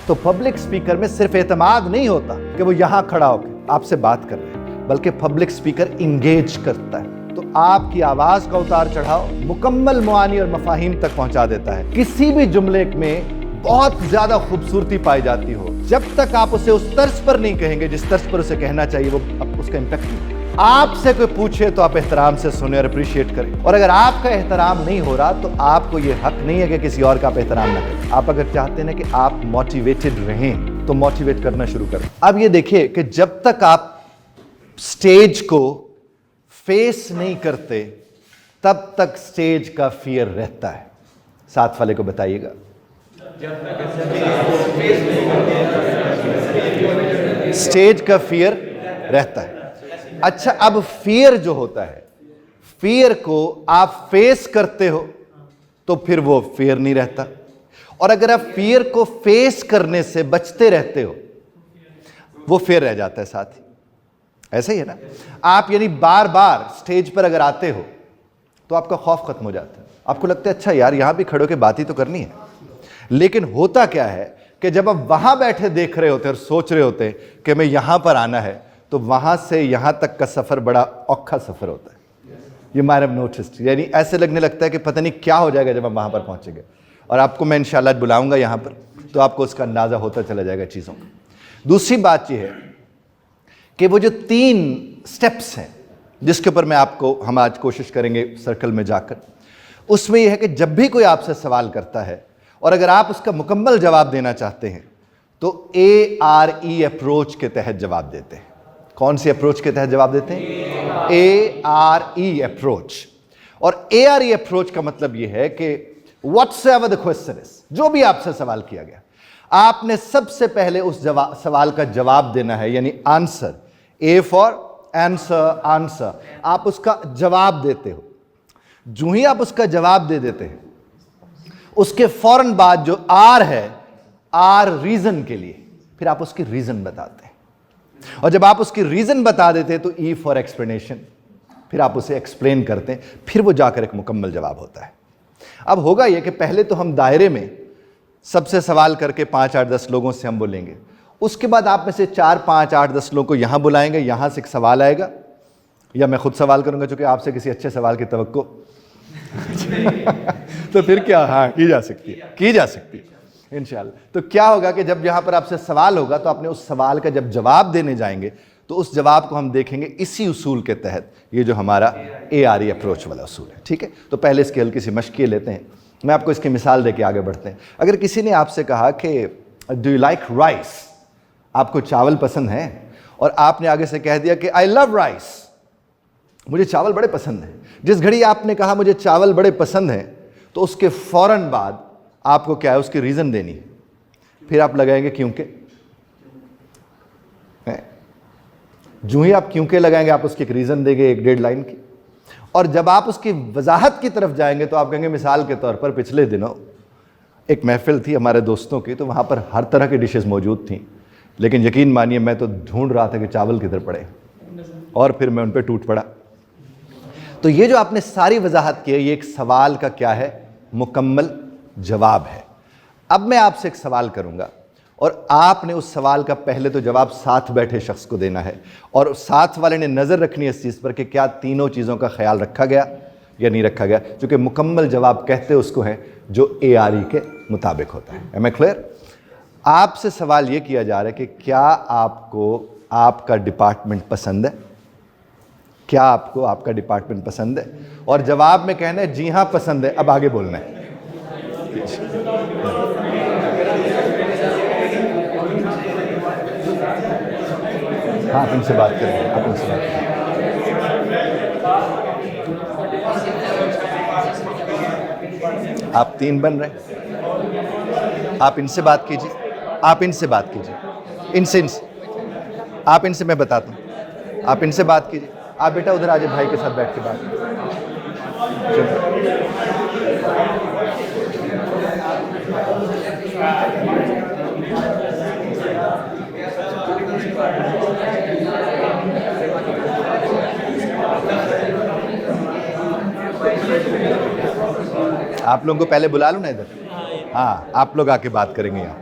تو public speaker میں صرف اعتماد نہیں ہوتا کہ وہ یہاں کھڑا ہو کے آپ سے بات کر رہے ہیں، بلکہ پبلک اسپیکر انگیج کرتا ہے، تو آپ کی آواز کا اتار چڑھاؤ مکمل معانی اور مفاہیم تک پہنچا دیتا ہے۔ کسی بھی جملے میں بہت زیادہ خوبصورتی پائی جاتی ہو، جب تک آپ اسے اس طرز پر نہیں کہیں گے جس طرز پر اسے کہنا چاہیے، وہ اس کا امپیکٹ نہیں۔ آپ سے کوئی پوچھے تو آپ احترام سے سنیں اور اپریشیٹ کریں، اور اگر آپ کا احترام نہیں ہو رہا تو آپ کو یہ حق نہیں ہے کہ کسی اور کا آپ احترام نہ کریں۔ آپ اگر چاہتے ہیں کہ آپ موٹیویٹڈ رہیں تو موٹیویٹ کرنا شروع کریں۔ اب یہ دیکھیے کہ جب تک آپ سٹیج کو فیس نہیں کرتے تب تک سٹیج کا فیئر رہتا ہے۔ ساتھ والے کو بتائیے گا، سٹیج کا فیئر رہتا ہے۔ اچھا، اب فیئر جو ہوتا ہے، فیئر کو آپ فیس کرتے ہو تو پھر وہ فیئر نہیں رہتا، اور اگر آپ فیئر کو فیس کرنے سے بچتے رہتے ہو وہ فیئر رہ جاتا ہے ساتھ ہی۔ ایسا ہی ہے نا، آپ یعنی بار بار سٹیج پر اگر آتے ہو تو آپ کا خوف ختم ہو جاتا ہے، آپ کو لگتا ہے اچھا یار یہاں بھی کھڑے ہو کے بات ہی تو کرنی ہے۔ لیکن ہوتا کیا ہے کہ جب آپ وہاں بیٹھے دیکھ رہے ہوتے اور سوچ رہے ہوتے کہ میں یہاں پر آنا ہے، تو وہاں سے یہاں تک کا سفر بڑا اوکھا سفر ہوتا ہے۔ یہ might have noticed، یعنی ایسے لگنے لگتا ہے کہ پتہ نہیں کیا ہو جائے گا جب ہم وہاں پر پہنچیں گے، اور آپ کو میں انشاءاللہ بلاؤں گا یہاں پر، تو آپ کو اس کا اندازہ ہوتا چلا جائے گا چیزوں کا۔ دوسری بات یہ ہے کہ وہ جو 3 سٹیپس ہیں جس کے اوپر ہم آج کوشش کریں گے سرکل میں جا کر، اس میں یہ ہے کہ جب بھی کوئی آپ سے سوال کرتا ہے اور اگر آپ اس کا مکمل جواب دینا چاہتے ہیں تو ARE اپروچ کے تحت جواب دیتے ہیں۔ کون سی اپروچ کے تحت جواب دیتے ہیں؟ ARE approach. اور ARE اپروچ کا مطلب یہ ہے کہ whatsoever the question is، جو بھی آپ سے سوال کیا گیا، آپ نے سب سے پہلے اس سوال کا جواب دینا ہے، یعنی آنسر، A for آنسر، آپ اس کا جواب دیتے ہو۔ جو ہی آپ اس کا جواب دے دیتے ہیں، اس کے فوراً بعد جو R ہے، R ریزن کے لیے، پھر آپ اس کی ریزن بتاتے ہیں، اور جب آپ اس کی ریزن بتا دیتے ہیں تو E for ایکسپلینیشن، پھر آپ اسے ایکسپلین کرتے ہیں، پھر وہ جا کر ایک مکمل جواب ہوتا ہے۔ اب ہوگا یہ کہ پہلے تو ہم دائرے میں سب سے سوال کر کے 5 8 10 لوگوں سے ہم بولیں گے، اس کے بعد آپ میں سے 4 5 8 10 لوگوں کو یہاں بلائیں گے، یہاں سے ایک سوال آئے گا، یا میں خود سوال کروں گا چونکہ آپ سے کسی اچھے سوال کی توقع تو پھر کیا، ہاں کی جا سکتی ہے انشاءاللہ۔ تو کیا ہوگا کہ جب یہاں پر آپ سے سوال ہوگا تو آپ نے اس سوال کا جب جواب دینے جائیں گے تو اس جواب کو ہم دیکھیں گے اسی اصول کے تحت، یہ جو ہمارا ARE اپروچ والا اصول ہے، ٹھیک ہے؟ تو پہلے اس کی ہلکی سی مشق لیتے ہیں، میں آپ کو اس کی مثال دے کے آگے بڑھتے ہیں۔ اگر کسی نے آپ سے کہا کہ ڈو یو لائک رائس، آپ کو چاول پسند ہیں، اور آپ نے آگے سے کہہ دیا کہ آئی لو رائس، مجھے چاول بڑے پسند ہیں، جس گھڑی آپ نے کہا مجھے چاول بڑے پسند ہیں تو اس کے فوراً بعد آپ کو کیا ہے، اس کی ریزن دینی ہے، پھر آپ لگائیں گے کیونکہ۔ جو ہی آپ کیونکہ لگائیں گے آپ اس کی ایک ریزن دیں گے 1 1.5 لائن کی، اور جب آپ اس کی وضاحت کی طرف جائیں گے تو آپ کہیں گے مثال کے طور پر پچھلے دنوں ایک محفل تھی ہمارے دوستوں کی، تو وہاں پر ہر طرح کی ڈشز موجود تھیں، لیکن یقین مانیے میں تو ڈھونڈ رہا تھا کہ چاول کدھر پڑے، اور پھر میں ان پہ ٹوٹ پڑا۔ تو یہ جو آپ نے ساری وضاحت کی ہے، یہ ایک سوال کا کیا ہے، مکمل جواب ہے۔ اب میں آپ سے ایک سوال کروں گا اور آپ نے اس سوال کا پہلے تو جواب ساتھ بیٹھے شخص کو دینا ہے، اور ساتھ والے نے نظر رکھنی ہے اس چیز پر کہ کیا تینوں چیزوں کا خیال رکھا گیا یا نہیں رکھا گیا، کیونکہ مکمل جواب کہتے اس کو ہیں جو ARE کے مطابق ہوتا ہے۔ Am I clear؟ آپ سے سوال یہ کیا جا رہا ہے کہ کیا آپ کو آپ کا ڈپارٹمنٹ پسند ہے؟ کیا آپ کو آپ کا ڈپارٹمنٹ پسند ہے؟ اور جواب میں کہنا ہے جی ہاں پسند ہے، اب آگے بولنا ہے۔ ہاں آپ ان سے بات کریں گے، آپ ان سے بات کریں گے۔ آپ 3 بن رہے ہیں، آپ ان سے بات کیجیے، آپ ان سے بات کیجیے، ان سے آپ ان سے، میں بتاتا ہوں، آپ ان سے بات کیجیے۔ آپ بیٹا ادھر آ جائے، بھائی کے ساتھ بیٹھ کے بات کیجیے۔ آپ لوگوں کو پہلے بلا لوں نا ادھر، ہاں آپ لوگ آ کے بات کریں گے یہاں۔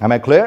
Am I clear?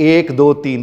1, 2, 3,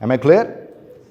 Am I clear?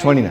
29।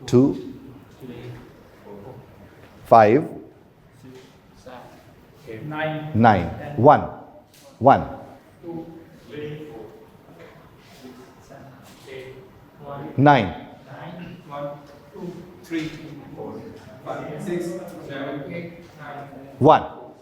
2, 5, 9, 1, 1, 9, 3, 4, 5, 6, 7, 8, 9, 1।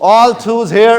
all 2s here,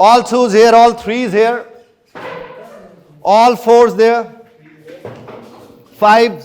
all 2s here, all 3s here, all 4s there, 5s,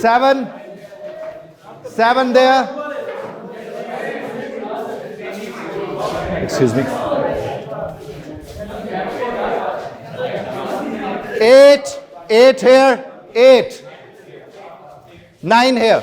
7 there, excuse me, 8 here, 8, 9 here.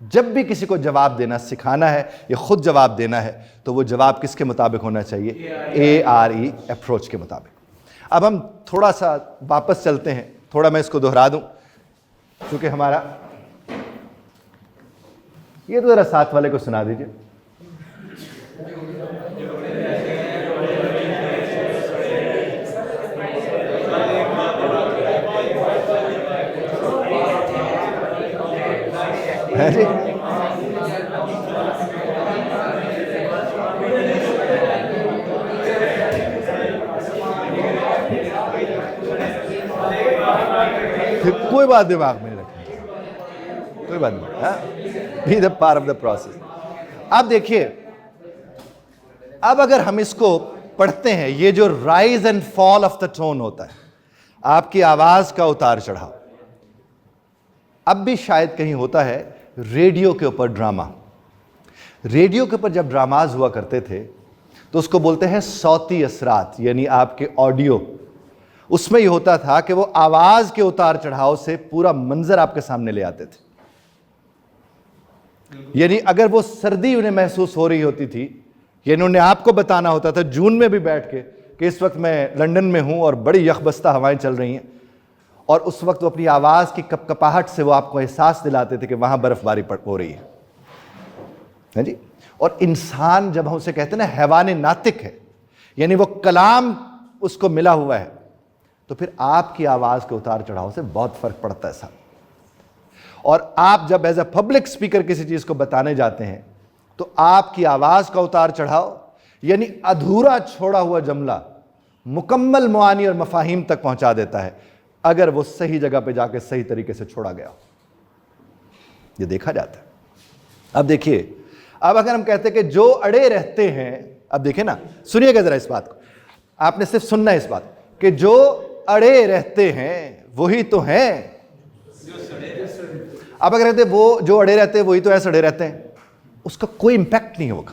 جب بھی کسی کو جواب دینا سکھانا ہے یا خود جواب دینا ہے تو وہ جواب کس کے مطابق ہونا چاہیے؟ ARE اپروچ کے مطابق۔ اب ہم تھوڑا سا واپس چلتے ہیں، تھوڑا میں اس کو دہرا دوں کیونکہ ہمارا یہ تو ذرا ساتھ والے کو سنا دیجیے۔ جی کوئی بات دماغ میں نہیں رکھیں، کوئی بات نہیں، be the part of the process. اب دیکھیے، اب اگر ہم اس کو پڑھتے ہیں، یہ جو rise and fall of the tone ہوتا ہے، آپ کی آواز کا اتار چڑھاؤ، اب بھی شاید کہیں ہوتا ہے ریڈیو کے اوپر ڈرامہ۔ ریڈیو کے اوپر جب ڈراماز ہوا کرتے تھے تو اس کو بولتے ہیں صوتی اثرات، یعنی آپ کے آڈیو۔ اس میں یہ ہوتا تھا کہ وہ آواز کے اتار چڑھاؤ سے پورا منظر آپ کے سامنے لے آتے تھے۔ یعنی اگر وہ سردی انہیں محسوس ہو رہی ہوتی تھی، یعنی انہیں آپ کو بتانا ہوتا تھا جون میں بھی بیٹھ کے کہ اس وقت میں لنڈن میں ہوں اور بڑی یخبستہ ہوائیں چل رہی ہیں، اور اس وقت وہ اپنی آواز کی کپ کپاہٹ سے وہ آپ کو احساس دلاتے تھے کہ وہاں برف باری ہو رہی ہے جی۔ اور انسان جب ہم اسے کہتے ہیں نا حیوان ناطق ہے، یعنی وہ کلام اس کو ملا ہوا ہے، تو پھر آپ کی آواز کے اتار چڑھاؤ سے بہت فرق پڑتا ہے صاحب۔ اور آپ جب ایز اے پبلک اسپیکر کسی چیز کو بتانے جاتے ہیں تو آپ کی آواز کا اتار چڑھاؤ، یعنی ادھورا چھوڑا ہوا جملہ مکمل معانی اور مفاہیم تک پہنچا دیتا ہے اگر وہ صحیح جگہ پہ جا کے صحیح طریقے سے چھوڑا گیا، یہ دیکھا جاتا ہے۔ اب دیکھیے، اب اگر ہم کہتے ہیں کہ جو اڑے رہتے ہیں، اب دیکھیں نا، سنیے گا ذرا اس بات کو، آپ نے صرف سننا ہے اس بات کہ جو اڑے رہتے ہیں وہی تو ہیں۔ اب اگر کہتے ہیں وہ جو اڑے رہتے ہیں وہی تو ایسے اڑے رہتے ہیں، اس کا کوئی امپیکٹ نہیں ہوگا۔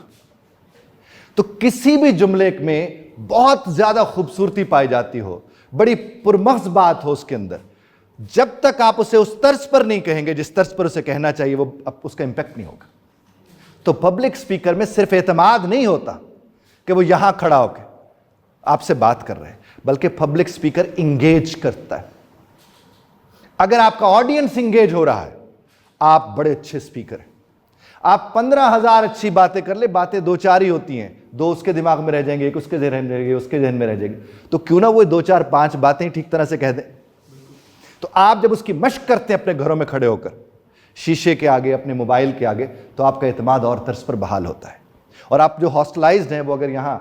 تو کسی بھی جملے میں بہت زیادہ خوبصورتی پائی جاتی ہو، بڑی پرمغز بات ہو اس کے اندر، جب تک آپ اسے اس طرز پر نہیں کہیں گے جس طرز پر اسے کہنا چاہیے، وہ اس کا امپیکٹ نہیں ہوگا۔ تو پبلک سپیکر میں صرف اعتماد نہیں ہوتا کہ وہ یہاں کھڑا ہو کے آپ سے بات کر رہے ہیں، بلکہ پبلک سپیکر انگیج کرتا ہے۔ اگر آپ کا آڈینس انگیج ہو رہا ہے، آپ بڑے اچھے سپیکر ہیں۔ آپ 15,000 اچھی باتیں کر لیں، باتیں دو چار ہی ہوتی ہیں، دو اس کے دماغ میں رہ جائیں گے، ایک اس کے ذہن میں رہ جائے گی، اس کے ذہن میں رہ جائے گی، تو کیوں نہ وہ 2 4 5 باتیں ٹھیک طرح سے کہہ دیں۔ تو آپ جب اس کی مشق کرتے ہیں اپنے گھروں میں کھڑے ہو کر، شیشے کے آگے، اپنے موبائل کے آگے، تو آپ کا اعتماد اور طرز پر بحال ہوتا ہے۔ اور آپ جو ہاسٹلائزڈ ہیں، وہ اگر یہاں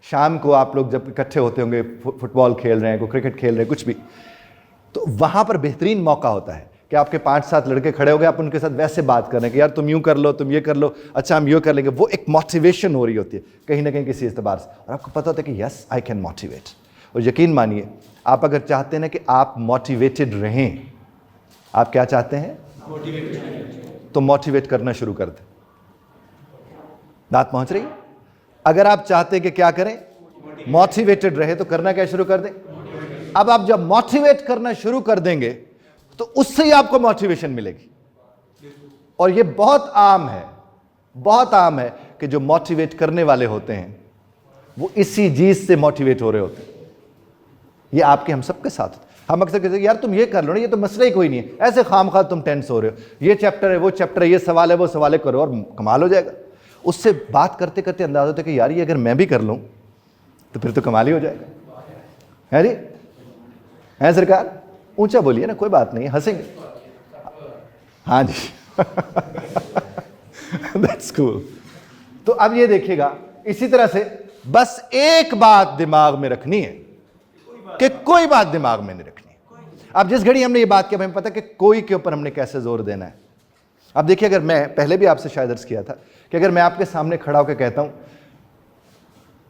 شام کو آپ لوگ جب اکٹھے ہوتے ہوں گے، فٹ بال کھیل رہے ہیں، کوئی کرکٹ کھیل رہے ہیں، کچھ بھی، تو وہاں پر بہترین موقع ہوتا ہے کہ آپ کے 5 7 لڑکے کھڑے ہو گئے، آپ ان کے ساتھ ویسے بات کر رہے ہیں کہ یار تم یوں کر لو، تم یہ کر لو، اچھا ہم یوں کر لیں گے۔ وہ ایک موٹیویشن ہو رہی ہوتی ہے کہیں نہ کہیں کسی اعتبار سے، اور آپ کو پتہ ہوتا ہے کہ یس آئی کین موٹیویٹ۔ اور یقین مانیے، آپ اگر چاہتے ہیں نا کہ آپ موٹیویٹڈ رہیں، آپ کیا چاہتے ہیں؟ تو موٹیویٹ کرنا شروع کر دیں۔ بات پہنچ رہی ہے؟ اگر آپ چاہتے ہیں کہ کیا کریں؟ موٹیویٹڈ رہے، تو کرنا کیا شروع کر دیں؟ اب آپ جب موٹیویٹ کرنا شروع کر دیں گے تو اس سے ہی آپ کو موٹیویشن ملے گی۔ اور یہ بہت عام ہے، بہت عام ہے کہ جو موٹیویٹ کرنے والے ہوتے ہیں وہ اسی چیز سے موٹیویٹ ہو رہے ہوتے ہیں۔ یہ آپ کے ہم سب کے ساتھ ہوتا ہے۔ ہم اکثر کہتے ہیں یار تم یہ کر لو نا، یہ تو مسئلہ ہی کوئی نہیں ہے، ایسے خام خواہ تم ٹینس ہو رہے ہو، یہ چیپٹر ہے، وہ چیپٹر ہے، یہ سوال ہے، وہ سوال ہے، کرو اور کمال ہو جائے گا۔ اس سے بات کرتے کرتے اندازہ ہوتا ہے کہ یار یہ اگر میں بھی کر لوں تو پھر تو کمال ہی ہو جائے گا، ہے جی؟ ہے سرکار؟ اونچا بولیے نا، کوئی بات نہیں، ہنسیں گے۔ ہاں جی دیٹس کول۔ تو اب یہ دیکھیے گا، اسی طرح سے بس ایک بات دماغ میں رکھنی ہے کہ کوئی بات دماغ میں نہیں رکھنی۔ اب جس گھڑی ہم نے یہ بات کیا، ہمیں پتہ کہ کوئی کے اوپر ہم نے کیسے زور دینا ہے۔ اب دیکھیے، اگر میں پہلے بھی آپ سے شاید عرض کیا تھا کہ اگر میں آپ کے سامنے کھڑا ہو کے کہتا ہوں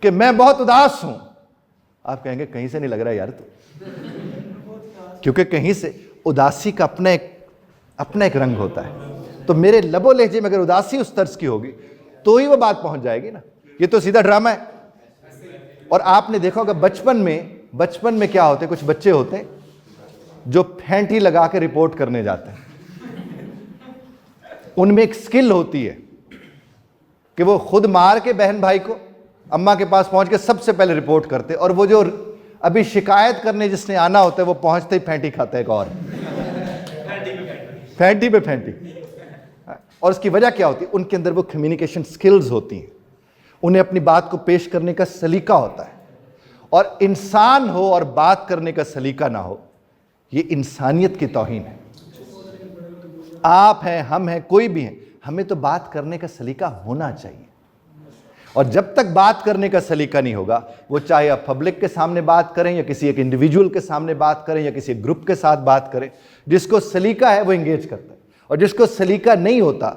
کہ میں بہت اداس ہوں، آپ کہیں گے کہیں سے نہیں لگ رہا یار تو، کیونکہ کہیں سے اداسی کا اپنا ایک رنگ ہوتا ہے۔ تو میرے لب و لہجے میں اگر اداسی اس طرز کی ہوگی تو ہی وہ بات پہنچ جائے گی نا۔ یہ تو سیدھا ڈرامہ ہے۔ اور آپ نے دیکھا ہوگا بچپن میں کیا ہوتے ہیں، کچھ بچے ہوتے ہیں جو پھینٹی لگا کے رپورٹ کرنے جاتے ہیں، ان میں ایک سکل ہوتی ہے کہ وہ خود مار کے بہن بھائی کو اماں کے پاس پہنچ کے سب سے پہلے رپورٹ کرتے, اور وہ جو ابھی شکایت کرنے جس نے آنا ہوتا ہے وہ پہنچتے ہی پھینٹی کھاتا ہے ایک اور, پھینٹی پہ پھینٹی. اور اس کی وجہ کیا ہوتی ہے؟ ان کے اندر وہ کمیونیکیشن سکلز ہوتی ہیں, انہیں اپنی بات کو پیش کرنے کا سلیقہ ہوتا ہے. اور انسان ہو اور بات کرنے کا سلیقہ نہ ہو, یہ انسانیت کی توہین ہے. آپ ہیں, ہم ہیں, کوئی بھی ہیں, ہمیں تو بات کرنے کا سلیقہ ہونا چاہیے. اور جب تک بات کرنے کا سلیقہ نہیں ہوگا, وہ چاہے آپ پبلک کے سامنے بات کریں یا کسی ایک انڈیویجول کے سامنے بات کریں یا کسی گروپ کے ساتھ بات کریں, جس کو سلیقہ ہے وہ انگیج کرتا ہے, اور جس کو سلیقہ نہیں ہوتا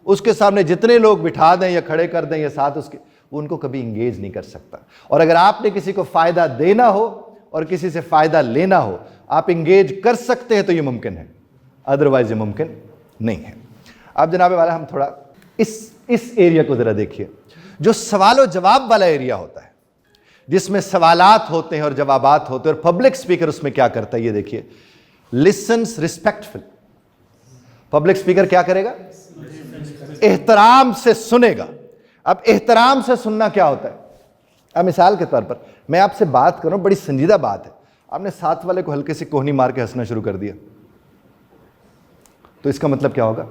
اس کے سامنے جتنے لوگ بٹھا دیں یا کھڑے کر دیں یا ساتھ اس کے, وہ ان کو کبھی انگیج نہیں کر سکتا. اور اگر آپ نے کسی کو فائدہ دینا ہو اور کسی سے فائدہ لینا ہو, آپ انگیج کر سکتے ہیں تو یہ ممکن ہے, ادروائز یہ ممکن نہیں ہے. اب جناب والا ہم تھوڑا اس ایریا کو ذرا دیکھیے, جو سوال و جواب والا ایریا ہوتا ہے, جس میں سوالات ہوتے ہیں اور جوابات ہوتے ہیں, اور پبلک سپیکر اس میں کیا کرتا ہے یہ دیکھیے. License respectful. پبلک سپیکر کیا کرے گا؟ احترام سے سنے گا. اب احترام سے سننا کیا ہوتا ہے؟ اب مثال کے طور پر میں آپ سے بات کر رہا ہوں, بڑی سنجیدہ بات ہے, آپ نے ساتھ والے کو ہلکے سے کوہنی مار کے ہنسنا شروع کر دیا, تو اس کا مطلب کیا ہوگا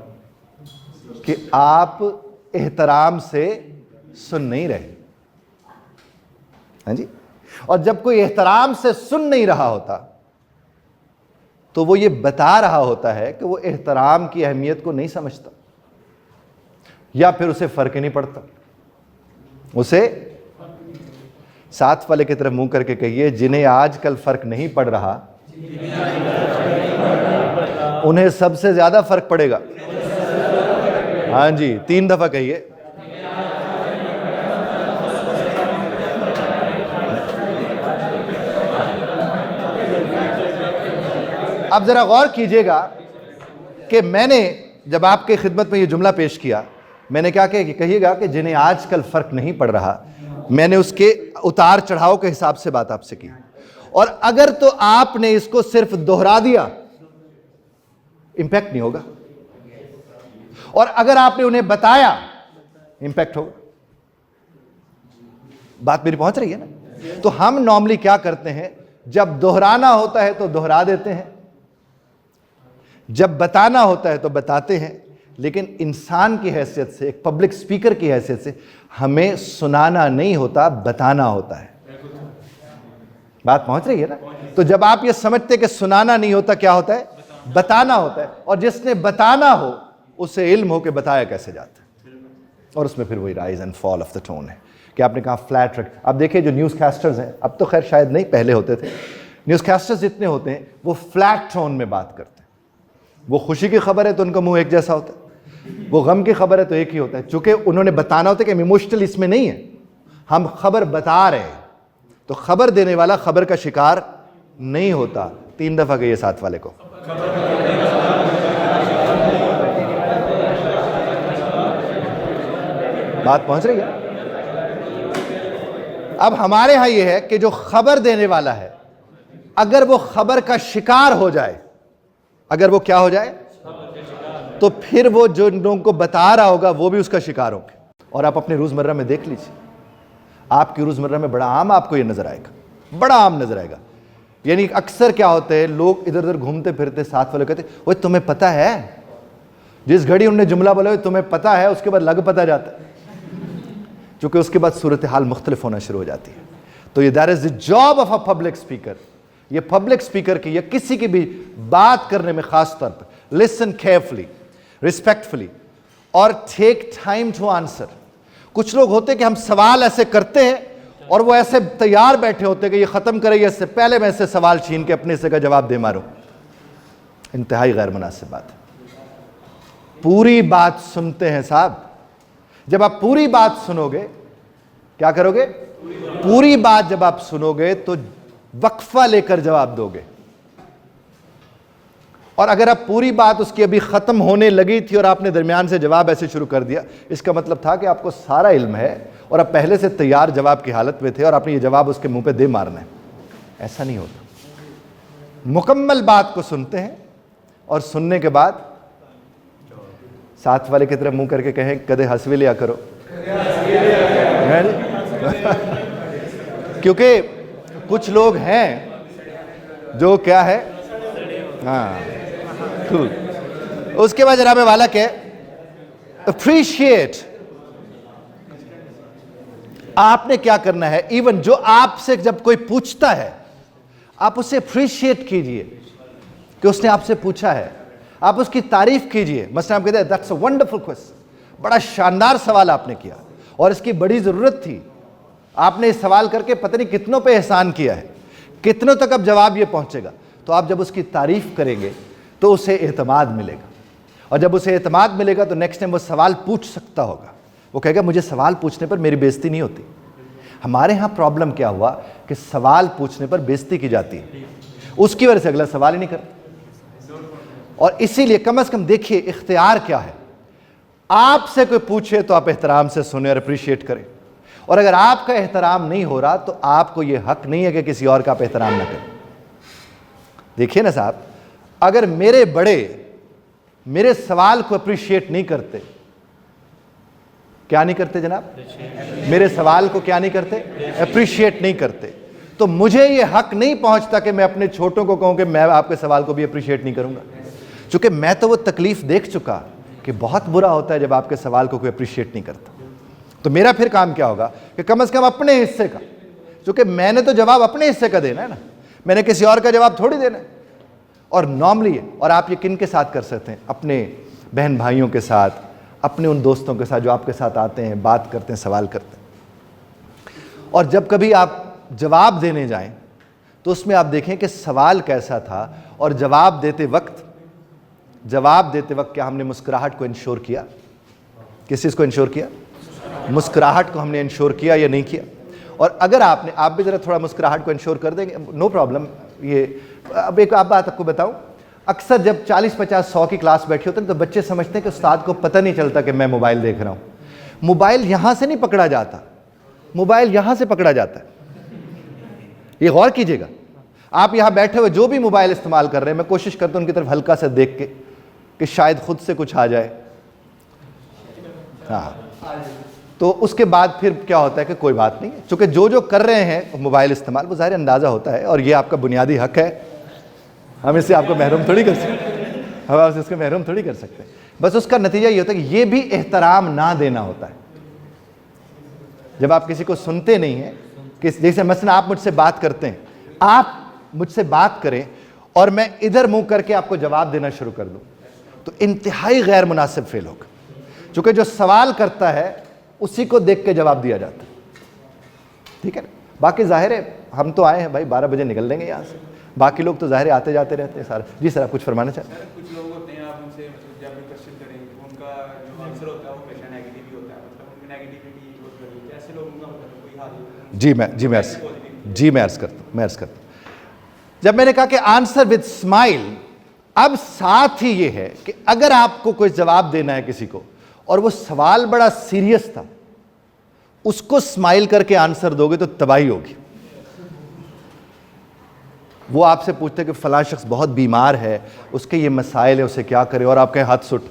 کہ آپ احترام سے سن نہیں رہے. ہاں جی. اور جب کوئی احترام سے سن نہیں رہا ہوتا تو وہ یہ بتا رہا ہوتا ہے کہ وہ احترام کی اہمیت کو نہیں سمجھتا, یا پھر اسے فرق ہی نہیں پڑتا. اسے ساتھ والے کی طرف منہ کر کے کہیے, جنہیں آج کل فرق نہیں پڑ رہا انہیں سب سے زیادہ فرق پڑے گا. ہاں جی, 3 دفعہ کہیے. اب ذرا غور کیجئے گا کہ میں نے جب آپ کے خدمت میں یہ جملہ پیش کیا, میں نے کیا کہیے گا کہ جنہیں آج کل فرق نہیں پڑ رہا, میں نے اس کے اتار چڑھاؤ کے حساب سے بات آپ سے کی. اور اگر تو آپ نے اس کو صرف دہرا دیا, امپیکٹ نہیں ہوگا, اور اگر آپ نے انہیں بتایا, امپیکٹ ہوگا. بات میری پہنچ رہی ہے نا؟ تو ہم نارملی کیا کرتے ہیں, جب دہرانا ہوتا ہے تو دہرا دیتے ہیں, جب بتانا ہوتا ہے تو بتاتے ہیں. لیکن انسان کی حیثیت سے, ایک پبلک سپیکر کی حیثیت سے, ہمیں سنانا نہیں ہوتا, بتانا ہوتا ہے. بات پہنچ رہی ہے نا؟ تو جب آپ یہ سمجھتے کہ سنانا نہیں ہوتا, کیا ہوتا ہے؟ بتانا ہوتا ہے. اور جس نے بتانا ہو اسے علم ہو کہ بتایا کیسے جاتا ہے, اور اس میں پھر وہی rise and fall of the tone ہے کہ آپ نے کہا فلیٹ رکھ. اب دیکھیں جو نیوز کاسٹرز ہیں, اب تو خیر شاید نہیں, پہلے ہوتے تھے, نیوز کاسٹرز جتنے ہوتے ہیں وہ فلیٹ ٹون میں بات کرتے ہیں. وہ خوشی کی خبر ہے تو ان کا منہ ایک جیسا ہوتا ہے, وہ غم کی خبر ہے تو ایک ہی ہوتا ہے. چونکہ انہوں نے بتانا ہوتا ہے کہ ہم ایموشنل اس میں نہیں ہے, ہم خبر بتا رہے ہیں, تو خبر دینے والا خبر کا شکار نہیں ہوتا. 3 دفعہ کہیے ساتھ والے کو. بات پہنچ رہی ہے؟ اب ہمارے ہاں یہ ہے کہ جو خبر دینے والا ہے, اگر وہ خبر کا شکار ہو جائے, اگر وہ کیا ہو جائے, تو پھر وہ جو لوگوں کو بتا رہا ہوگا وہ بھی اس کا شکار ہوں گے. اور آپ اپنے روزمرہ میں دیکھ لیجیے, آپ کی روزمرہ میں بڑا عام آپ کو یہ نظر آئے گا, بڑا عام نظر آئے گا. یعنی اکثر کیا ہوتا ہے, لوگ ادھر ادھر گھومتے پھرتے, ساتھ والے کہتے وہ تمہیں پتہ ہے, جس گھڑی انہوں نے جملہ بولا تمہیں پتہ ہے, اس کے بعد لگ پتہ جاتا ہے, چونکہ اس کے بعد صورتحال مختلف ہونا شروع ہو جاتی ہے. تو یہ that is the job of a public speaker. یہ پبلک اسپیکر کی یا کسی کی بھی بات کرنے میں خاص طور پر لسن کیئرفلی, ریسپیکٹفلی, اور ٹیک ٹائم ٹو آنسر. کچھ لوگ ہوتے کہ ہم سوال ایسے کرتے ہیں اور وہ ایسے تیار بیٹھے ہوتے کہ یہ ختم کرے, اس سے پہلے میں ایسے سوال چھین کے اپنے سے کا جواب دے ماروں. انتہائی غیر مناسب بات ہے. پوری بات سنتے ہیں صاحب. جب آپ پوری بات سنو گے, کیا کرو گے؟ پوری بات جب آپ سنو گے تو وقفہ لے کر جواب دو گے. اور اگر آپ پوری بات اس کی ابھی ختم ہونے لگی تھی اور آپ نے درمیان سے جواب ایسے شروع کر دیا, اس کا مطلب تھا کہ آپ کو سارا علم ہے اور آپ پہلے سے تیار جواب کی حالت میں تھے اور آپ نے یہ جواب اس کے منہ پہ دے مارنا ہے. ایسا نہیں ہوتا. مکمل بات کو سنتے ہیں اور سننے کے بعد ساتھ والے کی طرف منہ کر کے کہیں کدے ہنس بھی لیا کرو. کیونکہ کچھ لوگ ہیں جو کیا ہے, ہاں cool. اس کے بعد جناب والا کہ اپریشیٹ. آپ نے کیا کرنا ہے, ایون جو آپ سے جب کوئی پوچھتا ہے آپ اسے اپریشیٹ کیجئے کہ اس نے آپ سے پوچھا ہے, آپ اس کی تعریف کیجئے. مثلا آپ کہتے ہیں that's a wonderful question, بڑا شاندار سوال آپ نے کیا اور اس کی بڑی ضرورت تھی. آپ نے اس سوال کر کے پتہ نہیں کتنوں پہ احسان کیا ہے, کتنوں تک اب جواب یہ پہنچے گا. تو آپ جب اس کی تعریف کریں گے تو اسے اعتماد ملے گا, اور جب اسے اعتماد ملے گا تو نیکسٹ ٹائم وہ سوال پوچھ سکتا ہوگا. وہ کہے گا مجھے سوال پوچھنے پر میری بےزتی نہیں ہوتی. ہمارے ہاں پرابلم کیا ہوا کہ سوال پوچھنے پر بےزتی کی جاتی ہے, اس کی وجہ سے اگلا سوال ہی نہیں کرتا. اور اسی لیے کم از کم دیکھیے اختیار کیا ہے. آپ سے کوئی پوچھے تو آپ احترام سے سنیں اور اپریشیٹ کریں, اور اگر آپ کا احترام نہیں ہو رہا تو آپ کو یہ حق نہیں ہے کہ کسی اور کا آپ احترام نہ کریں. دیکھیے نا صاحب, اگر میرے بڑے میرے سوال کو اپریشیٹ نہیں کرتے, کیا نہیں کرتے جناب, میرے سوال کو کیا نہیں کرتے, اپریشیٹ نہیں کرتے, تو مجھے یہ حق نہیں پہنچتا کہ میں اپنے چھوٹوں کو کہوں کہ میں آپ کے سوال کو بھی اپریشیٹ نہیں کروں گا. چونکہ میں تو وہ تکلیف دیکھ چکا کہ بہت برا ہوتا ہے جب آپ کے سوال کو کوئی اپریشیٹ نہیں کرتا. تو میرا پھر کام کیا ہوگا کہ کم از کم اپنے حصے کا, چونکہ میں نے تو جواب اپنے حصے کا دینا ہے نا, میں نے کسی اور کا جواب تھوڑی دینا ہے. اور نارملی, اور آپ یہ کن کے ساتھ کر سکتے ہیں, اپنے بہن بھائیوں کے ساتھ, اپنے ان دوستوں کے ساتھ جو آپ کے ساتھ آتے ہیں, بات کرتے ہیں, سوال کرتے ہیں. اور جب کبھی آپ جواب دینے جائیں تو اس میں آپ دیکھیں کہ سوال کیسا تھا, اور جواب دیتے وقت کیا ہم نے مسکراہٹ کو انشور کیا, کس چیز کو انشور کیا, مسکراہٹ کو ہم نے انشور کیا یا نہیں کیا. اور اگر آپ بھی ذرا تھوڑا مسکراہٹ کو انشور کر دیں گے, نو پرابلم. یہ اب ایک بات آپ کو بتاؤں, اکثر جب 40-50-100 کی کلاس بیٹھی ہوتے ہیں تو بچے سمجھتے ہیں کہ استاد کو پتہ نہیں چلتا کہ میں موبائل دیکھ رہا ہوں. موبائل یہاں سے نہیں پکڑا جاتا, موبائل یہاں سے پکڑا جاتا ہے. یہ غور کیجئے گا, آپ یہاں بیٹھے ہوئے جو بھی موبائل استعمال کر رہے ہیں, میں کوشش کرتا ہوں ان کی طرف ہلکا سے دیکھ کے کہ شاید خود سے کچھ آ جائے. ہاں, تو اس کے بعد پھر کیا ہوتا ہے کہ کوئی بات نہیں ہے, چونکہ جو کر رہے ہیں موبائل استعمال, وہ ظاہر اندازہ ہوتا ہے, اور یہ آپ کا بنیادی حق ہے. ہم اس سے آپ کو محروم تھوڑی کر سکتے ہیں, بس اس کا نتیجہ یہ ہوتا ہے کہ یہ بھی احترام نہ دینا ہوتا ہے. جب آپ کسی کو سنتے نہیں ہیں, جیسے مثلا آپ مجھ سے بات کرتے ہیں, آپ مجھ سے بات کریں اور میں ادھر منہ کر کے آپ کو جواب دینا شروع کر دوں تو انتہائی غیر مناسب فیل ہوگا, چونکہ جو سوال کرتا ہے اسی کو دیکھ کے جواب دیا جاتا ہے. ٹھیک ہے نا. باقی ظاہر ہے ہم تو آئے ہیں بھائی, 12 بجے نکل لیں گے یہاں سے, باقی لوگ تو ظاہر آتے جاتے رہتے ہیں سارے. جی سر, آپ کچھ فرمانا چاہتے ہیں؟ کچھ لوگ ہوتے ہیں, آپ ان سے جب بھی کوشچن کریں ان کا جو آنسر ہوتا ہے وہ ہمیشہ نیگیٹو ہی ہوتا ہے, مطلب ان میں نیگیٹیوٹی ہوتی ہے. ایسے لوگوں کا مطلب کوئی حال نہیں. میں عرض کرتا ہوں. جب میں نے کہا کہ آنسر ود اسمائل, اب ساتھ ہی یہ ہے کہ اگر آپ کو کوئی جواب دینا ہے کسی کو اور وہ سوال بڑا سیریس تھا, اس کو اسمائل کر کے آنسر دو گے تو تباہی ہوگی. وہ آپ سے پوچھتے کہ فلاں شخص بہت بیمار ہے, اس کے یہ مسائل ہے, اسے کیا کرے, اور آپ کہیں ہاتھ سٹ.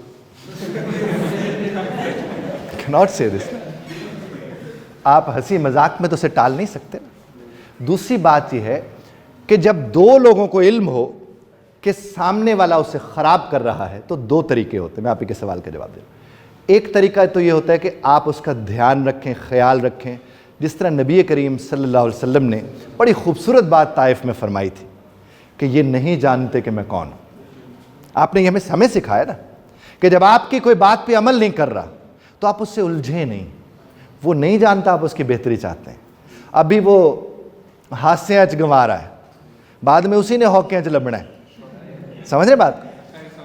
cannot say this. آپ ہنسی مذاق میں تو اسے ٹال نہیں سکتے. دوسری بات یہ ہے کہ جب دو لوگوں کو علم ہو کہ سامنے والا اسے خراب کر رہا ہے تو دو طریقے ہوتے ہیں. میں آپ کے سوال کا جواب دوں. ایک طریقہ تو یہ ہوتا ہے کہ آپ اس کا دھیان رکھیں, خیال رکھیں, جس طرح نبی کریم صلی اللہ علیہ وسلم نے بڑی خوبصورت بات طائف میں فرمائی تھی کہ یہ نہیں جانتے کہ میں کون ہوں. آپ نے یہ ہمیں سکھایا نا کہ جب آپ کی کوئی بات پہ عمل نہیں کر رہا تو آپ اس سے الجھے نہیں. وہ نہیں جانتا, آپ اس کی بہتری چاہتے ہیں. ابھی وہ ہاسے اچ گنوا رہا ہے, بعد میں اسی نے ہوکے اچ لبنا ہے. سمجھ رہے بات؟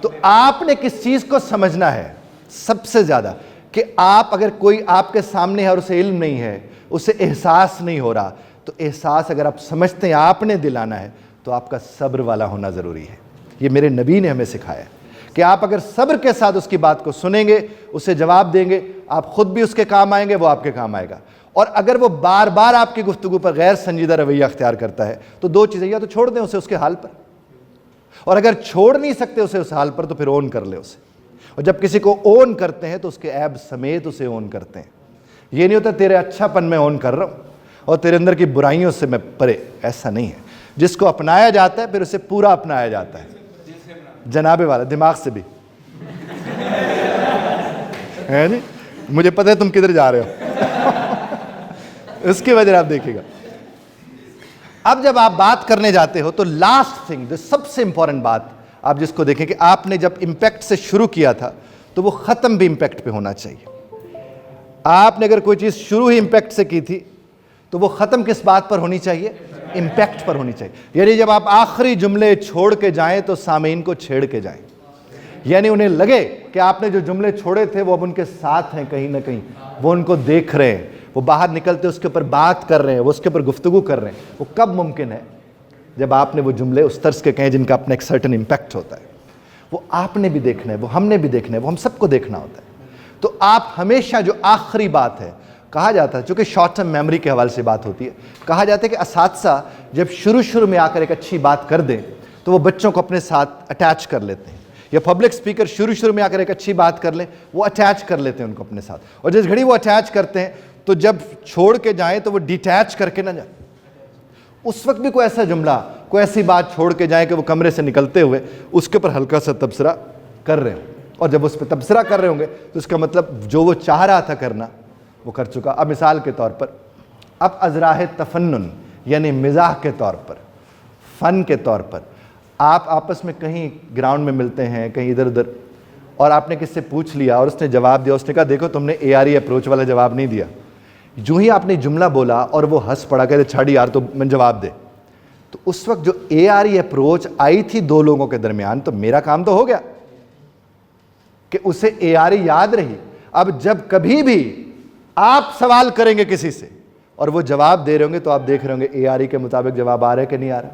تو آپ نے کس چیز کو سمجھنا ہے سب سے زیادہ, کہ آپ اگر کوئی آپ کے سامنے ہے اور اسے علم نہیں ہے, اسے احساس نہیں ہو رہا, تو احساس اگر آپ سمجھتے ہیں آپ نے دلانا ہے تو آپ کا صبر والا ہونا ضروری ہے. یہ میرے نبی نے ہمیں سکھایا کہ آپ اگر صبر کے ساتھ اس کی بات کو سنیں گے, اسے جواب دیں گے, آپ خود بھی اس کے کام آئیں گے, وہ آپ کے کام آئے گا. اور اگر وہ بار بار آپ کی گفتگو پر غیر سنجیدہ رویہ اختیار کرتا ہے تو دو چیزیں, یا تو چھوڑ دیں اسے اس کے حال پر, اور اگر چھوڑ نہیں سکتے اسے اس حال پر تو پھر اون کر لے اسے. اور جب کسی کو اون کرتے ہیں تو اس کے عیب سمیت اسے اون کرتے ہیں. یہ نہیں ہوتا تیرے اچھا پن میں اون کر رہا ہوں اور تیرے اندر کی برائیوں سے میں پرے. ایسا نہیں ہے. جس کو اپنایا جاتا ہے پھر اسے پورا اپنایا جاتا ہے. جناب والا دماغ سے بھی ہے نہیں. مجھے پتہ ہے تم کدھر جا رہے ہو اس کی وجہ آپ دیکھیے گا. اب جب آپ بات کرنے جاتے ہو تو لاسٹ تھنگ, جو سب سے امپورٹنٹ بات آپ جس کو دیکھیں کہ آپ نے جب امپیکٹ سے شروع کیا تھا تو وہ ختم بھی امپیکٹ پہ ہونا چاہیے. آپ نے اگر کوئی چیز شروع ہی امپیکٹ سے کی تھی تو وہ ختم کس بات پر ہونی چاہیے؟ امپیکٹ پر ہونی چاہیے. یعنی جب آپ آخری جملے چھوڑ کے جائیں تو سامعین کو چھیڑ کے جائیں. یعنی انہیں لگے کہ آپ نے جو جملے چھوڑے تھے وہ اب ان کے ساتھ ہیں کہیں نہ کہیں, وہ ان کو دیکھ رہے ہیں, وہ باہر نکلتے اس کے اوپر بات کر رہے ہیں, وہ اس کے اوپر گفتگو کر رہے ہیں. وہ کب ممکن ہے؟ جب آپ نے وہ جملے اس طرز کے کہیں جن کا اپنا ایک سرٹن امپیکٹ ہوتا ہے. وہ آپ نے بھی دیکھنا ہے, وہ ہم نے بھی دیکھنا ہے, وہ ہم سب کو دیکھنا ہوتا ہے. تو آپ ہمیشہ جو آخری بات ہے, کہا جاتا ہے چونکہ شارٹ ٹرم میموری کے حوالے سے بات ہوتی ہے, کہا جاتا ہے کہ اساتذہ جب شروع میں آ کر ایک اچھی بات کر دیں تو وہ بچوں کو اپنے ساتھ اٹیچ کر لیتے ہیں. یا پبلک اسپیکر شروع میں آ کر ایک اچھی بات کر لیں, وہ اٹیچ کر لیتے ہیں ان کو اپنے ساتھ. اور جس گھڑی وہ اٹیچ کرتے ہیں تو جب چھوڑ کے جائیں تو وہ ڈیٹیچ کر کے نہ جائیں. اس وقت بھی کوئی ایسا جملہ, کوئی ایسی بات چھوڑ کے جائیں کہ وہ کمرے سے نکلتے ہوئے اس کے اوپر ہلکا سا تبصرہ کر رہے ہوں. اور جب اس پہ تبصرہ کر رہے ہوں گے تو اس کا مطلب جو وہ چاہ رہا تھا کرنا وہ کر چکا. اب مثال کے طور پر, اب ازراہ تفنن یعنی مزاح کے طور پر, فن کے طور پر, آپ آپس میں کہیں گراؤنڈ میں ملتے ہیں کہیں ادھر ادھر, اور آپ نے کس سے پوچھ لیا اور اس نے جواب دیا, اس نے کہا دیکھو تم نے اے آر ای اپروچ والا جواب نہیں دیا. جو ہی آپ نے جملہ بولا اور وہ ہنس پڑا, کہتے چھاڑ یار تو میں جواب دے, تو اس وقت جو اے آر ای اپروچ آئی تھی دو لوگوں کے درمیان, تو میرا کام تو ہو گیا کہ اسے اے آر ای یاد رہی. اب جب کبھی بھی آپ سوال کریں گے کسی سے اور وہ جواب دے رہے ہوں گے تو آپ دیکھ رہے ہوں گے اے آر ای کے مطابق جواب آ رہا ہے کہ نہیں آ رہا.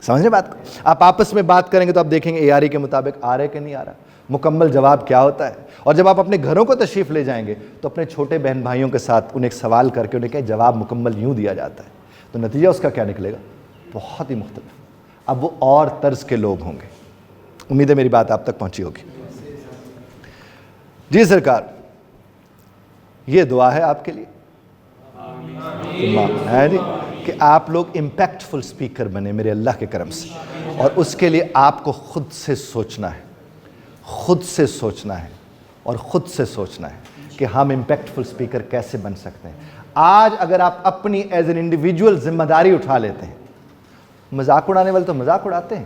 سمجھ رہے بات کو؟ آپ آپس میں بات کریں گے تو آپ دیکھیں گے اے آر ای کے مطابق آ رہا ہے کہ نہیں آ رہا, مکمل جواب کیا ہوتا ہے. اور جب آپ اپنے گھروں کو تشریف لے جائیں گے تو اپنے چھوٹے بہن بھائیوں کے ساتھ انہیں ایک سوال کر کے انہیں کہیں جواب مکمل یوں دیا جاتا ہے, تو نتیجہ اس کا کیا نکلے گا؟ بہت ہی مختلف. اب وہ اور طرز کے لوگ ہوں گے. امید ہے میری بات آپ تک پہنچی ہوگی. جی سرکار, یہ دعا ہے آپ کے لیے ہے جی کہ آپ لوگ امپیکٹفل سپیکر بنے میرے اللہ کے کرم سے. اور اس کے لیے آپ کو خود سے سوچنا ہے, خود سے سوچنا ہے اور خود سے سوچنا ہے کہ ہم امپیکٹفل سپیکر کیسے بن سکتے ہیں. آج اگر آپ اپنی ایز این انڈیویجول ذمہ داری اٹھا لیتے ہیں, مذاق اڑانے والے تو مذاق اڑاتے ہیں.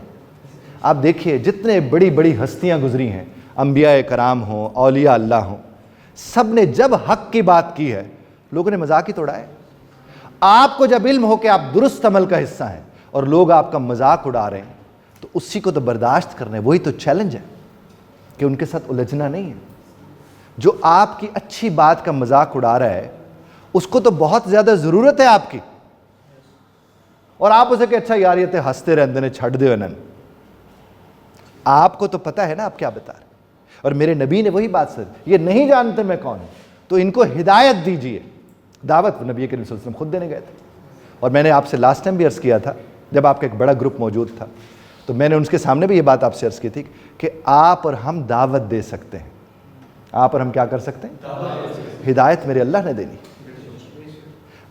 آپ دیکھیے جتنے بڑی بڑی ہستیاں گزری ہیں, انبیاء کرام ہوں, اولیاء اللہ ہوں, سب نے جب حق کی بات کی ہے لوگوں نے مذاق ہی توڑا ہے. آپ کو جب علم ہو کہ آپ درست عمل کا حصہ ہیں اور لوگ آپ کا مذاق اڑا رہے ہیں تو اسی کو تو برداشت کرنا ہے. وہی تو چیلنج ہے کہ ان کے ساتھ الجھنا نہیں ہے. جو آپ کی اچھی بات کا مذاق اڑا رہا ہے اس کو تو بہت زیادہ ضرورت ہے آپ کی, اور آپ اسے کہ اچھا یار یہ تے ہنستے رہندے نے چھڑ دے انن. آپ کو تو پتہ ہے نا آپ کیا بتا رہے. اور میرے نبی نے وہی بات سر, یہ نہیں جانتے میں کون ہوں تو ان کو ہدایت دیجئے. دعوت نبی کریم صلی اللہ علیہ وسلم خود دینے گئے تھے. اور میں نے آپ سے لاسٹ ٹائم بھی عرض کیا تھا جب آپ کا ایک بڑا گروپ موجود تھا تو میں نے ان کے سامنے بھی یہ بات آپ سے عرض کی تھی کہ آپ اور ہم دعوت دے سکتے ہیں. آپ اور ہم کیا کر سکتے ہیں؟ ہدایت میرے اللہ نے دینی.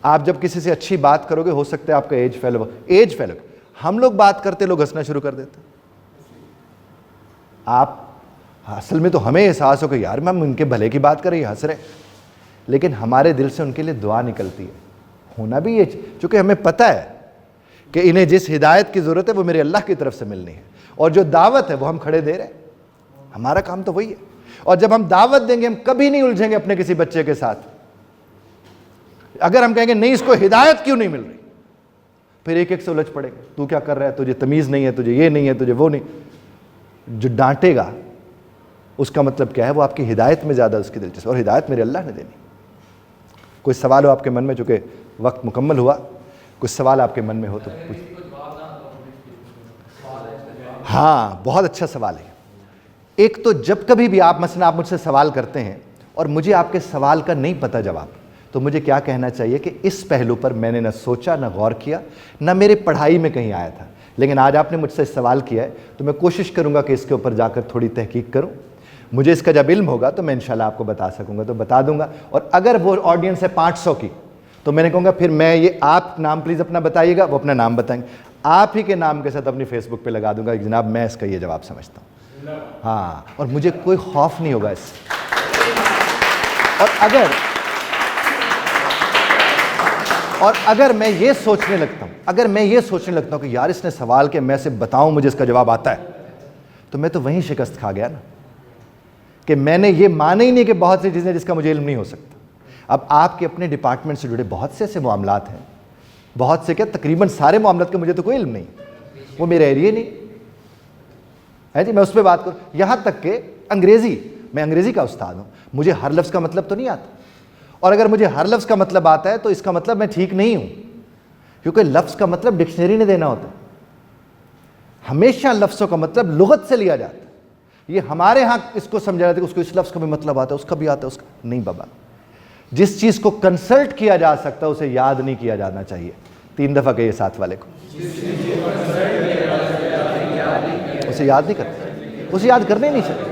آپ جب کسی سے اچھی بات کرو گے ہو سکتا ہے آپ کا ایج فیل ہو. ایج فیل ہو, ہم لوگ بات کرتے لوگ ہنسنا شروع کر دیتے. آپ اصل میں تو ہمیں احساس ہو کہ یار ہم ان کے بھلے کی بات کر رہے ہیں, ہنس رہے, لیکن ہمارے دل سے ان کے لیے دعا نکلتی ہے. ہونا بھی یہ چونکہ ہمیں پتہ ہے کہ انہیں جس ہدایت کی ضرورت ہے وہ میرے اللہ کی طرف سے ملنی ہے, اور جو دعوت ہے وہ ہم کھڑے دے رہے ہیں. ہمارا کام تو وہی ہے. اور جب ہم دعوت دیں گے ہم کبھی نہیں الجھیں گے اپنے کسی بچے کے ساتھ. اگر ہم کہیں گے نہیں اس کو ہدایت کیوں نہیں مل رہی, پھر ایک ایک سے الجھ پڑے گا. تو کیا کر رہا ہے, تجھے تمیز نہیں ہے, تجھے یہ نہیں ہے, تجھے وہ نہیں. جو ڈانٹے گا اس کا مطلب کیا ہے, وہ آپ کی ہدایت میں زیادہ اس کی دلچسپی, اور ہدایت میرے اللہ نے دینی. کوئی سوال ہو آپ کے من میں, چونکہ وقت مکمل ہوا, کچھ سوال آپ کے من میں ہو تو پوچھ. ہاں بہت اچھا سوال ہے. ایک تو جب کبھی بھی آپ مثلا آپ مجھ سے سوال کرتے ہیں اور مجھے آپ کے سوال کا نہیں پتہ جواب, تو مجھے کیا کہنا چاہیے کہ اس پہلو پر میں نے نہ سوچا نہ غور کیا, نہ میرے پڑھائی میں کہیں آیا تھا لیکن آج آپ نے مجھ سے سوال کیا ہے تو میں کوشش کروں گا کہ اس کے اوپر جا کر تھوڑی تحقیق کروں. مجھے اس کا جب علم ہوگا تو میں انشاءاللہ آپ کو بتا سکوں گا تو بتا دوں گا. اور اگر وہ آڈینس ہے 500 کی تو میں نے کہوں گا پھر میں یہ آپ نام پلیز اپنا بتائیے گا, وہ اپنا نام بتائیں گے, آپ ہی کے نام کے ساتھ اپنی فیس بک پہ لگا دوں گا کہ جناب میں اس کا یہ جواب سمجھتا ہوں. ہاں, اور مجھے کوئی خوف نہیں ہوگا اس سے. اور اگر میں یہ سوچنے لگتا ہوں کہ یار اس نے سوال کے میں سے بتاؤں مجھے اس کا جواب آتا ہے, تو میں تو وہیں شکست کھا گیا نا, کہ میں نے یہ مانا ہی نہیں کہ بہت سی چیزیں جس کا مجھے علم نہیں ہو سکتا. اب آپ کے اپنے ڈپارٹمنٹ سے جڑے بہت سے ایسے معاملات ہیں, بہت سے کیا تقریباً سارے معاملات کا مجھے تو کوئی علم نہیں, وہ میرا ایریا نہیں ہے جی. میں اس پہ بات کروں, یہاں تک کہ انگریزی, میں انگریزی کا استاد ہوں, مجھے ہر لفظ کا مطلب تو نہیں آتا, اور اگر مجھے ہر لفظ کا مطلب آتا ہے تو اس کا مطلب میں ٹھیک نہیں ہوں, کیونکہ لفظ کا مطلب ڈکشنری نے دینا ہوتا ہے. ہمیشہ لفظوں کا مطلب لغت سے لیا جاتا ہے. یہ ہمارے ہاں اس کو سمجھا جاتا ہے کہ اس کو اس لفظ کا بھی مطلب آتا ہے, اس کا بھی آتا ہے, اس کا نہیں. بابا, جس چیز کو کنسلٹ کیا جا سکتا ہے اسے یاد نہیں کیا جانا چاہیے. 3 دفعہ کہیے ساتھ والے کو, اسے یاد نہیں کرتا, اسے یاد کرنے نہیں چاہیے.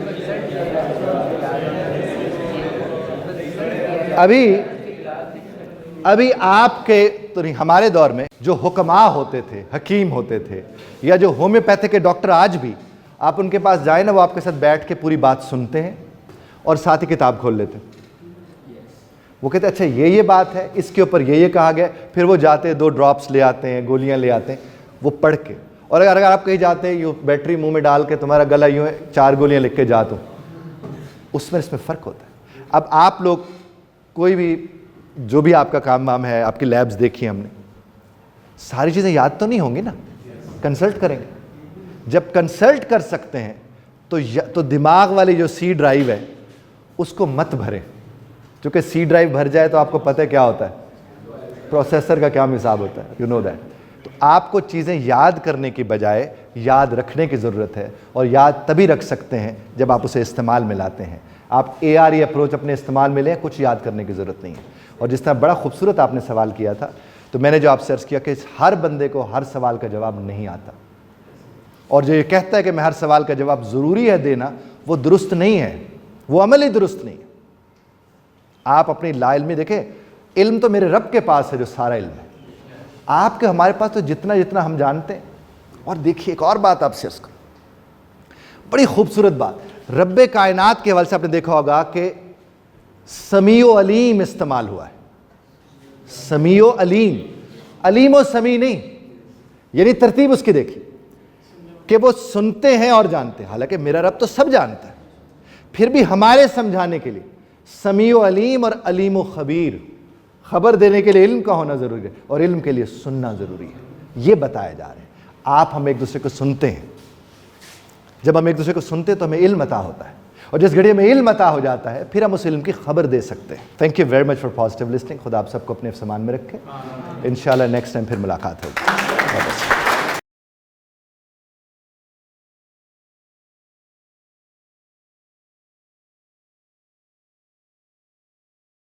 ابھی آپ کے تو نہیں, ہمارے دور میں جو حکماء ہوتے تھے, حکیم ہوتے تھے, یا جو ہومیوپیتھی کے ڈاکٹر آج بھی آپ ان کے پاس جائیں نا, وہ آپ کے ساتھ بیٹھ کے پوری بات سنتے ہیں اور ساتھ ہی کتاب کھول لیتے ہیں. وہ کہتے ہیں اچھا یہ بات ہے, اس کے اوپر یہ کہا گیا, پھر وہ جاتے ہیں 2 ڈراپس لے آتے ہیں, گولیاں لے آتے ہیں, وہ پڑھ کے. اور اگر آپ کہیں جاتے ہیں یوں بیٹری منہ میں ڈال کے تمہارا گلا یوں ہے, 4 گولیاں لکھ کے جاتا ہوں, اس میں فرق ہوتا ہے. اب آپ لوگ کوئی بھی جو بھی آپ کا کام وام ہے, آپ کی لیبز دیکھی ہم نے, ساری چیزیں یاد تو نہیں ہوں گی نا, کنسلٹ کریں گے. جب کنسلٹ کر سکتے ہیں تو دماغ والی جو سی ڈرائیو ہے اس کو مت بھریں, کیونکہ سی ڈرائیو بھر جائے تو آپ کو پتہ ہے کیا ہوتا ہے, پروسیسر کا کیا حساب ہوتا ہے, یو نو دیٹ. تو آپ کو چیزیں یاد کرنے کی بجائے یاد رکھنے کی ضرورت ہے, اور یاد تبھی رکھ سکتے ہیں جب آپ اسے استعمال میں لاتے ہیں. آپ ARE اپروچ اپنے استعمال میں لیں, کچھ یاد کرنے کی ضرورت نہیں ہے. اور جس طرح بڑا خوبصورت آپ نے سوال کیا تھا, تو میں نے جو آپ سے عرض کیا کہ ہر بندے کو ہر سوال کا جواب نہیں آتا, اور جو یہ کہتا ہے کہ میں ہر سوال کا جواب ضروری ہے دینا, وہ درست نہیں ہے, وہ عمل ہی درست نہیں ہے. آپ اپنی لا علمی دیکھیں, علم تو میرے رب کے پاس ہے جو سارا علم ہے, آپ کے ہمارے پاس تو جتنا ہم جانتے ہیں. اور دیکھیے ایک اور بات آپ سے عرض کروں, بڑی خوبصورت بات, رب کائنات کے حوالے سے آپ نے دیکھا ہوگا کہ سمیع و علیم استعمال ہوا ہے. سمیع و علیم, علیم و سمیع نہیں, یعنی ترتیب اس کی دیکھیں کہ وہ سنتے ہیں اور جانتے ہیں, حالانکہ میرا رب تو سب جانتا ہے, پھر بھی ہمارے سمجھانے کے لیے سمیع و علیم اور علیم و خبیر, خبر دینے کے لیے علم کا ہونا ضروری ہے, اور علم کے لیے سننا ضروری ہے. یہ بتایا جا رہا ہے. آپ ہم ایک دوسرے کو سنتے ہیں, جب ہم ایک دوسرے کو سنتے ہیں تو ہمیں علم عطا ہوتا ہے, اور جس گھڑی میں علم عطا ہو جاتا ہے پھر ہم اس علم کی خبر دے سکتے ہیں. Thank you very much for positive listening. خدا آپ سب کو اپنے سامان میں رکھے. انشاءاللہ نیکسٹ ٹائم پھر ملاقات ہوگی.